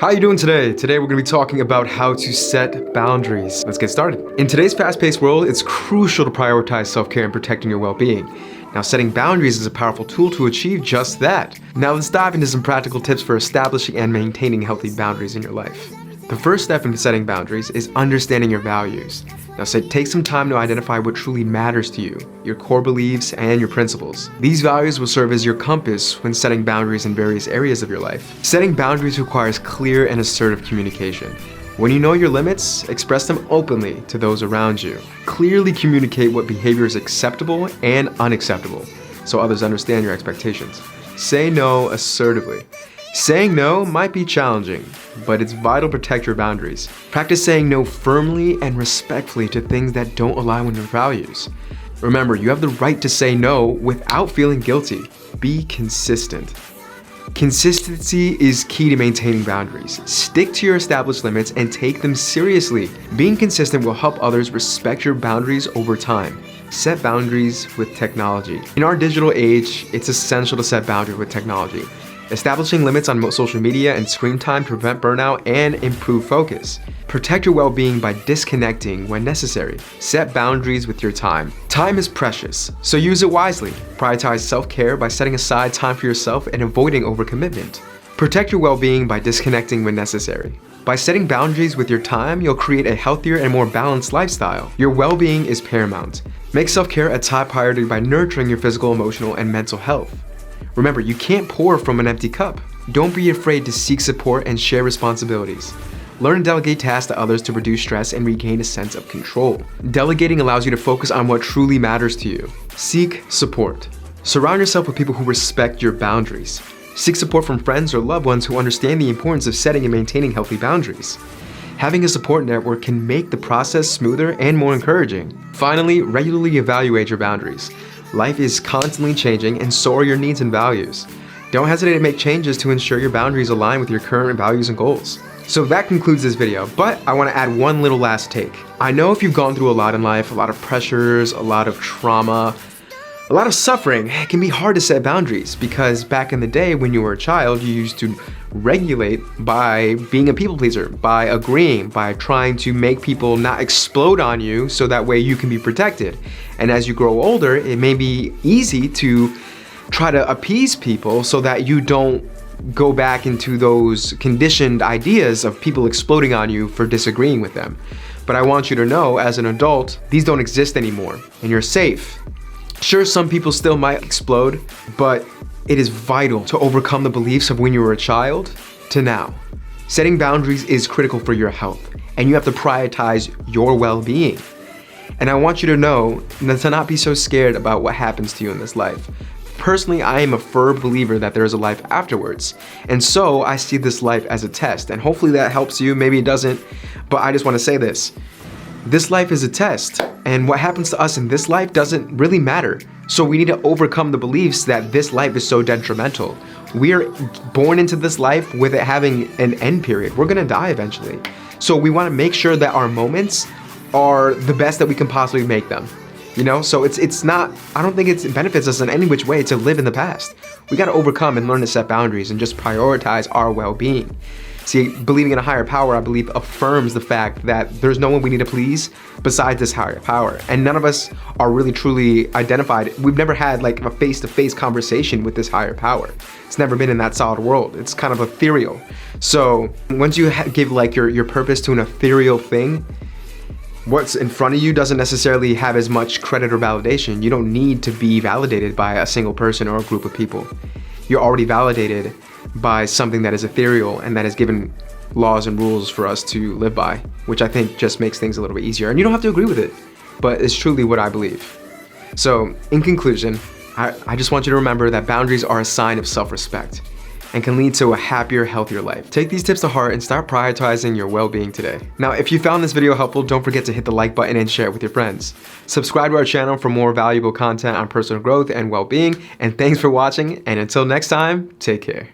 How you doing today? Today we're going to be talking about how to set boundaries. Let's get started. In today's fast-paced world, it's crucial to prioritize self-care and protecting your well-being. Now, setting boundaries is a powerful tool to achieve just that. Now, let's dive into some practical tips for establishing and maintaining healthy boundaries in your life. The first step in setting boundaries is understanding your values. Now, take some time to identify what truly matters to you, your core beliefs, and your principles. These values will serve as your compass when setting boundaries in various areas of your life. Setting boundaries requires clear and assertive communication. When you know your limits, express them openly to those around you. Clearly communicate what behavior is acceptable and unacceptable, so others understand your expectations. Say no assertively. Saying no might be challenging, but it's vital to protect your boundaries. Practice saying no firmly and respectfully to things that don't align with your values. Remember, you have the right to say no without feeling guilty. Be consistent. Consistency is key to maintaining boundaries. Stick to your established limits and take them seriously. Being consistent will help others respect your boundaries over time. Set boundaries with technology. In our digital age, it's essential to set boundaries with technology. Establishing limits on social media and screen time to prevent burnout and improve focus. Protect your well-being by disconnecting when necessary. Set boundaries with your time. Time is precious, so use it wisely. Prioritize self-care by setting aside time for yourself and avoiding overcommitment. Protect your well-being by disconnecting when necessary. By setting boundaries with your time, you'll create a healthier and more balanced lifestyle. Your well-being is paramount. Make self-care a top priority by nurturing your physical, emotional, and mental health. Remember, you can't pour from an empty cup. Don't be afraid to seek support and share responsibilities. Learn to delegate tasks to others to reduce stress and regain a sense of control. Delegating allows you to focus on what truly matters to you. Seek support. Surround yourself with people who respect your boundaries. Seek support from friends or loved ones who understand the importance of setting and maintaining healthy boundaries. Having a support network can make the process smoother and more encouraging. Finally, regularly evaluate your boundaries. Life is constantly changing, and so are your needs and values. Don't hesitate to make changes to ensure your boundaries align with your current values and goals. So that concludes this video, but I want to add one little last take. I know if you've gone through a lot in life, a lot of pressures, a lot of trauma, a lot of suffering, it can be hard to set boundaries because back in the day when you were a child, you used to regulate by being a people pleaser, by agreeing, by trying to make people not explode on you so that way you can be protected. And as you grow older, it may be easy to try to appease people so that you don't go back into those conditioned ideas of people exploding on you for disagreeing with them. But I want you to know, as an adult, these don't exist anymore, and you're safe. Sure, some people still might explode, but it is vital to overcome the beliefs of when you were a child to now. Setting boundaries is critical for your health, and you have to prioritize your well-being. And I want you to know to not be so scared about what happens to you in this life. Personally, I am a firm believer that there is a life afterwards. And so I see this life as a test, and hopefully that helps you. Maybe it doesn't, but I just want to say this. This life is a test, and what happens to us in this life doesn't really matter. So we need to overcome the beliefs that this life is so detrimental. We are born into this life with it having an end period. We're gonna die eventually. So we wanna make sure that our moments are the best that we can possibly make them. You know, so it's not, I don't think it benefits us in any which way to live in the past. We gotta overcome and learn to set boundaries and just prioritize our well-being. See, believing in a higher power, I believe, affirms the fact that there's no one we need to please besides this higher power. And none of us are really truly identified. We've never had like a face-to-face conversation with this higher power. It's never been in that solid world. It's kind of ethereal. So once you give like your purpose to an ethereal thing, what's in front of you doesn't necessarily have as much credit or validation. You don't need to be validated by a single person or a group of people. You're already validated by something that is ethereal and that has given laws and rules for us to live by, which I think just makes things a little bit easier. And you don't have to agree with it, but it's truly what I believe. So in conclusion, I just want you to remember that boundaries are a sign of self-respect and can lead to a happier, healthier life. Take these tips to heart and start prioritizing your well-being today. Now, if you found this video helpful, don't forget to hit the like button and share it with your friends. Subscribe to our channel for more valuable content on personal growth and well-being. And thanks for watching. And until next time, take care.